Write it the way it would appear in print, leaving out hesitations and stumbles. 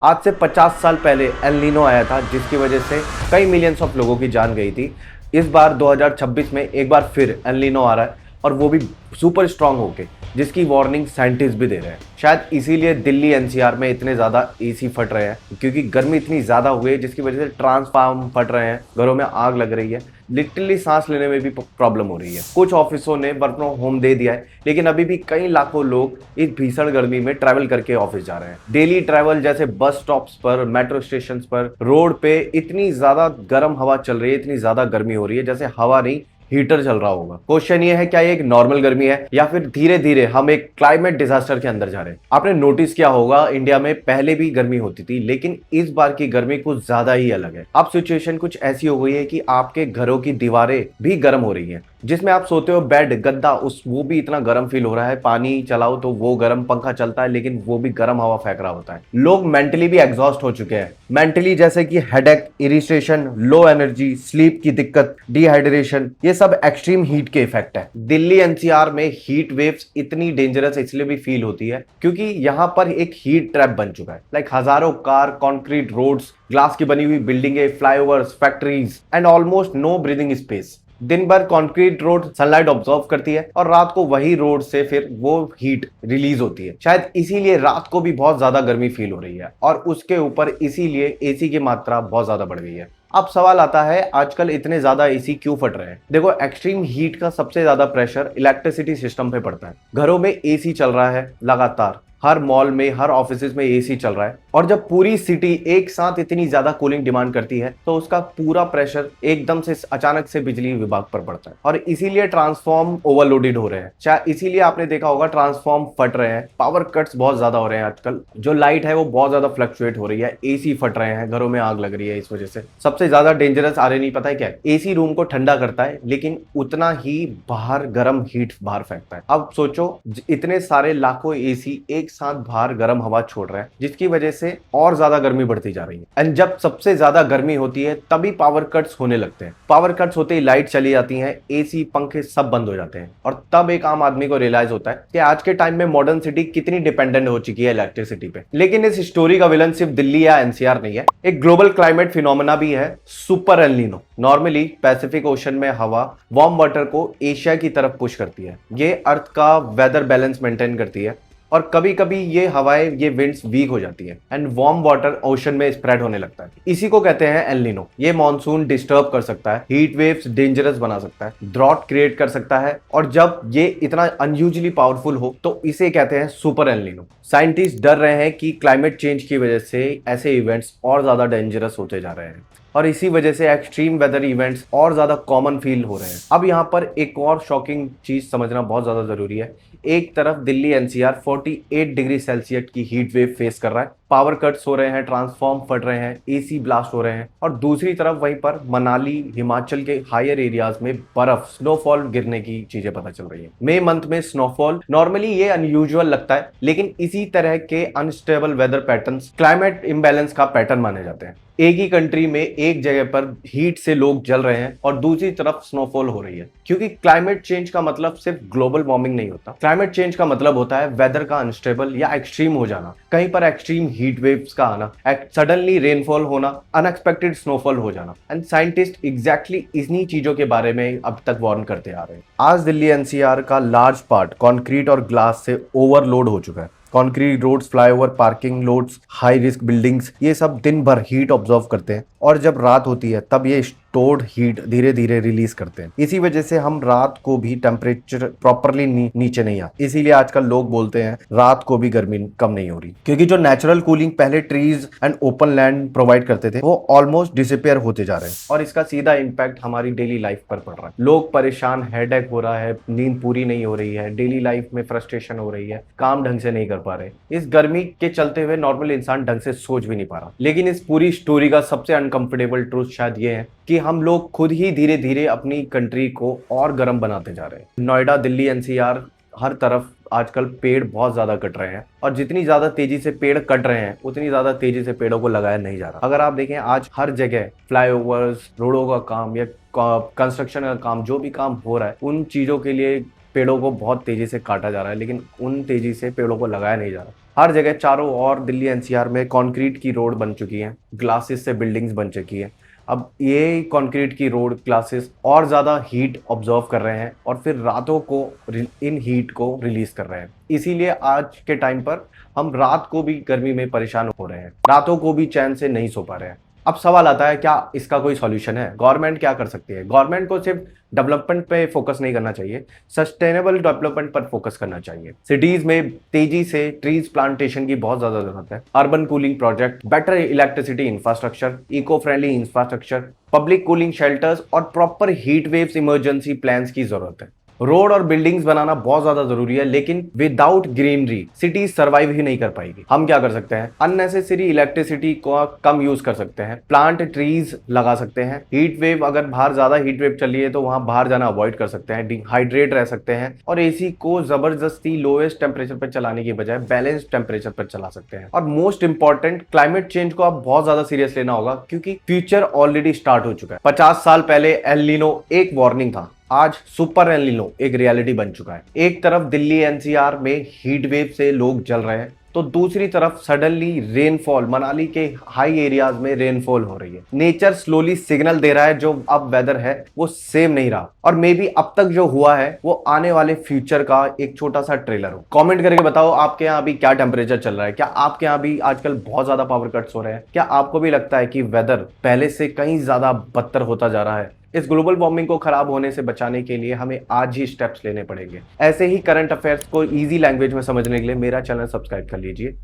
आज से 50 साल पहले एल नीनो आया था जिसकी वजह से कई मिलियंस ऑफ लोगों की जान गई थी। इस बार 2026 में एक बार फिर एल नीनो आ रहा है और वो भी सुपर स्ट्रांग होके, जिसकी वार्निंग साइंटिस्ट भी दे रहे हैं। शायद इसीलिए दिल्ली एनसीआर में इतने ज़्यादा एसी फट रहे हैं, क्योंकि गर्मी इतनी ज़्यादा हुई है जिसकी वजह से ट्रांसफार्म फट रहे हैं, घरों में आग लग रही है, लिटरली सांस लेने में भी प्रॉब्लम हो रही है। कुछ ऑफिसों ने वर्क फ्रॉम होम दे दिया है, लेकिन अभी भी कई लाखों लोग इस भीषण गर्मी में ट्रैवल करके ऑफिस जा रहे हैं। डेली ट्रैवल जैसे बस स्टॉप्स पर, मेट्रो स्टेशन पर, रोड पे इतनी ज़्यादा गर्म हवा चल रही है, इतनी ज़्यादा गर्मी हो रही है जैसे हवा नहीं हीटर चल रहा होगा। क्वेश्चन ये है, क्या ये एक नॉर्मल गर्मी है या फिर धीरे धीरे हम एक क्लाइमेट डिजास्टर के अंदर जा रहे हैं। आपने नोटिस किया होगा, इंडिया में पहले भी गर्मी होती थी, लेकिन इस बार की गर्मी कुछ ज्यादा ही अलग है। अब सिचुएशन कुछ ऐसी हो गई है कि आपके घरों की दीवारें भी गर्म हो रही हैं। जिसमें आप सोते हो बेड, गद्दा, वो भी इतना गर्म फील हो रहा है। पानी चलाओ तो वो गर्म, पंखा चलता है लेकिन वो भी गर्म हवा फेंक रहा होता है। लोग मेंटली भी एग्जॉस्ट हो चुके हैं। मेंटली जैसे कि headache, irritation, low energy, sleep की दिक्कत, डिहाइड्रेशन, ये सब एक्सट्रीम हीट के इफेक्ट है। दिल्ली एनसीआर में हीट वेव्स इतनी डेंजरस इसलिए भी फील होती है क्योंकि यहाँ पर एक हीट ट्रैप बन चुका है। लाइक हजारों कार, कॉन्क्रीट रोड्स, ग्लास की बनी हुई बिल्डिंगें, flyovers, factories and almost no breathing space. दिन भर कंक्रीट रोड सनलाइट ऑब्जॉर्व करती है और रात को वही रोड से फिर वो हीट रिलीज होती है। शायद इसीलिए रात को भी बहुत ज्यादा गर्मी फील हो रही है और उसके ऊपर इसीलिए एसी की मात्रा बहुत ज्यादा बढ़ गई है। अब सवाल आता है, आजकल इतने ज्यादा एसी क्यों फट रहे हैं? देखो, एक्सट्रीम हीट का सबसे ज्यादा प्रेशर इलेक्ट्रिसिटी सिस्टम पे पड़ता है। घरों में एसी चल रहा है लगातार, हर मॉल में, हर ऑफिस में एसी चल रहा है, और जब पूरी सिटी एक साथ इतनी ज्यादा कूलिंग डिमांड करती है तो उसका पूरा प्रेशर एकदम से अचानक से बिजली विभाग पर पड़ता है और इसीलिए ट्रांसफॉर्म ओवरलोडेड हो रहे हैं। शायद इसीलिए आपने देखा होगा ट्रांसफॉर्म फट रहे हैं, पावर कट्स बहुत ज्यादा हो रहे हैं आजकल, जो लाइट है वो बहुत ज्यादा फ्लक्चुएट हो रही है, एसी फट रहे हैं, घरों में आग लग रही है इस वजह से। सबसे ज्यादा डेंजरस आ रही नहीं पता है क्या है? एसी रूम को ठंडा करता है लेकिन उतना ही बाहर गर्म हीट बाहर फेंकता है। अब सोचो, इतने सारे लाखों एसी एक साथ बाहर गर्म हवा छोड़ रहे हैं जिसकी वजह से और ज्यादा गर्मी बढ़ती जा रही है। एंड जब सबसे ज्यादा गर्मी होती है तभी पावर कट्स होने लगते हैं। पावर कट्स होते ही लाइट चली जाती है, एसी, पंखे सब बंद हो जाते हैं और तब एक आम आदमी को रियलाइज होता है कि आज के टाइम में मॉडर्न सिटी कितनी डिपेंडेंट हो चुकी है इलेक्ट्रिसिटी पे। लेकिन इस स्टोरी का विलन सिर्फ दिल्ली या एनसीआर नहीं है, एक ग्लोबल क्लाइमेट फिनोमेना भी है, super El Nino. Normally Pacific ocean में हवा वार्म वाटर को एशिया की तरफ पुश करती है, ये अर्थ का वेदर बैलेंस मेंटेन करती है, और कभी कभी ये हवाएं, ये विंड्स वीक हो जाती है एंड वार्म वाटर ओशन में स्प्रेड होने लगता है। इसी को कहते हैं एल नीनो। ये मॉनसून डिस्टर्ब कर सकता है, हीट वेव्स डेंजरस बना सकता है, ड्रॉट क्रिएट कर सकता है, और जब ये इतना अनयूजुअली पावरफुल हो तो इसे कहते हैं सुपर एल नीनो। साइंटिस्ट डर रहे हैं कि क्लाइमेट चेंज की वजह से ऐसे इवेंट्स और ज्यादा डेंजरस होते जा रहे हैं और इसी वजह से एक्सट्रीम वेदर इवेंट्स और ज्यादा कॉमन फील हो रहे हैं। अब यहाँ पर एक और शॉकिंग चीज समझना बहुत ज्यादा जरूरी है। एक तरफ दिल्ली एनसीआर 48 डिग्री सेल्सियस की हीट वेव फेस कर रहा है, पावर कट्स हो रहे हैं, ट्रांसफॉर्म फट रहे हैं, एसी ब्लास्ट हो रहे हैं, और दूसरी तरफ वहीं पर मनाली, हिमाचल के हायर एरियाज में बर्फ, स्नोफॉल गिरने की चीजें पता चल रही है। मई मंथ में स्नोफॉल, नॉर्मली ये अनयूजुअल लगता है, लेकिन इसी तरह के unstable weather patterns climate imbalance का पैटर्न माने जाते हैं। एक ही कंट्री में एक जगह पर हीट से लोग जल रहे हैं और दूसरी तरफ स्नोफॉल हो रही है, क्योंकि क्लाइमेट चेंज का मतलब सिर्फ ग्लोबल वार्मिंग नहीं होता। क्लाइमेट चेंज का मतलब होता है वेदर का अनस्टेबल या एक्सट्रीम हो जाना, कहीं पर एक्सट्रीम हीट वेव्स का आना, सडनली रेनफॉल होना, अनएक्सपेक्टेड स्नोफॉल हो जाना। एंड साइंटिस्ट एग्जैक्टली इन्हीं चीजों के बारे में अब तक वार्न करते आ रहे हैं। आज दिल्ली एनसीआर का लार्ज पार्ट कंक्रीट और ग्लास से ओवरलोड हो चुका है। Concrete roads, flyover, parking lots, high risk buildings, ये सब दिन भर हीट ऑब्जर्व करते हैं और जब रात होती है तब ये स्टोर्ड हीट धीरे धीरे रिलीज करते हैं। इसी वजह से हम रात को भी टेम्परेचर प्रॉपरली नीचे नहीं आता। इसीलिए आजकल लोग बोलते हैं रात को भी गर्मी कम नहीं हो रही, क्योंकि जो नेचुरल कूलिंग पहले trees and open land provide करते थे वो ऑलमोस्ट डिसअपियर होते जा रहे हैं और इसका सीधा इम्पैक्ट हमारी डेली लाइफ पर पड़ रहा है। लोग परेशान, हेडेक हो रहा है, नींद पूरी नहीं हो रही है, डेली लाइफ में फ्रस्ट्रेशन हो रही है, काम ढंग से नहीं कर पा रहे। इस गर्मी के चलते हुए नॉर्मल इंसान ढंग से सोच भी नहीं पा रहा। लेकिन इस पूरी स्टोरी का सबसे अनकंफर्टेबल ट्रूथ शायद ये है कि हम लोग खुद ही धीरे धीरे अपनी कंट्री को और गर्म बनाते जा रहे हैं। नोएडा, दिल्ली एनसीआर, हर तरफ आजकल पेड़ बहुत ज्यादा कट रहे हैं और जितनी ज्यादा तेजी से पेड़ कट रहे हैं उतनी ज्यादा तेजी से पेड़ों को लगाया नहीं जा रहा। अगर आप देखें, आज हर जगह फ्लाईओवर्स, रोडों का काम या कंस्ट्रक्शन का काम, जो भी काम हो रहा है, उन चीजों के लिए पेड़ों को बहुत तेजी से काटा जा रहा है, लेकिन उन तेजी से पेड़ों को लगाया नहीं जा रहा। हर जगह चारों ओर दिल्ली एनसीआर में कंक्रीट की रोड बन चुकी है, ग्लासेस से बिल्डिंग्स बन चुकी है। अब ये कंक्रीट की रोड ग्लासेस और ज़्यादा हीट ऑब्जर्व कर रहे हैं और फिर रातों को इन हीट को रिलीज कर रहे हैं। इसीलिए आज के टाइम पर हम रात को भी गर्मी में परेशान हो रहे हैं, रातों को भी चैन से नहीं सो पा रहे हैं। अब सवाल आता है, क्या इसका कोई सॉल्यूशन है? गवर्नमेंट क्या कर सकती है? गवर्नमेंट को सिर्फ डेवलपमेंट पे फोकस नहीं करना चाहिए, सस्टेनेबल डेवलपमेंट पर फोकस करना चाहिए। सिटीज में तेजी से ट्रीज प्लांटेशन की बहुत ज्यादा जरूरत है। Urban cooling project, better electricity infrastructure, eco friendly infrastructure, public cooling shelters और proper heat waves emergency plans की जरूरत है। रोड और बिल्डिंग्स बनाना बहुत ज्यादा जरूरी है, लेकिन विदाउट ग्रीनरी सिटी सर्वाइव ही नहीं कर पाएगी। हम क्या कर सकते हैं? अननेसेसरी इलेक्ट्रिसिटी को कम यूज कर सकते हैं, प्लांट ट्रीज लगा सकते हैं, हीट वेव अगर बाहर ज्यादा हीट वेव चल रही है तो वहां बाहर जाना अवॉइड कर सकते हैं, डिहाइड्रेट रह सकते हैं और एसी को जबरदस्ती लोएस्ट टेम्परेचर पर चलाने की बजाय बैलेंस टेम्परेचर पर चला सकते हैं। और मोस्ट इंपॉर्टेंट, क्लाइमेट चेंज को अब बहुत ज्यादा सीरियस लेना होगा, क्योंकि फ्यूचर ऑलरेडी स्टार्ट हो चुका है। 50 साल पहले एल नीनो एक वार्निंग था, आज सुपर एल नीनो एक रियलिटी बन चुका है। एक तरफ दिल्ली एनसीआर में हीट वेव से लोग जल रहे हैं, तो दूसरी तरफ सडनली रेनफॉल, मनाली के हाई एरियाज में रेनफॉल हो रही है। नेचर स्लोली सिग्नल दे रहा है जो अब वेदर है वो सेम नहीं रहा, और मे बी अब तक जो हुआ है वो आने वाले फ्यूचर का एक छोटा सा ट्रेलर हो। कमेंट करके बताओ आपके यहाँ अभी क्या टेम्परेचर चल रहा है। क्या आपके यहाँ भी आजकल बहुत ज्यादा पावर कट्स हो रहे हैं? क्या आपको भी लगता है कि वेदर पहले से कहीं ज्यादा बदतर होता जा रहा है? इस ग्लोबल वार्मिंग को खराब होने से बचाने के लिए हमें आज ही स्टेप्स लेने पड़ेंगे। ऐसे ही करंट अफेयर्स को इजी लैंग्वेज में समझने के लिए मेरा चैनल सब्सक्राइब कर लीजिए।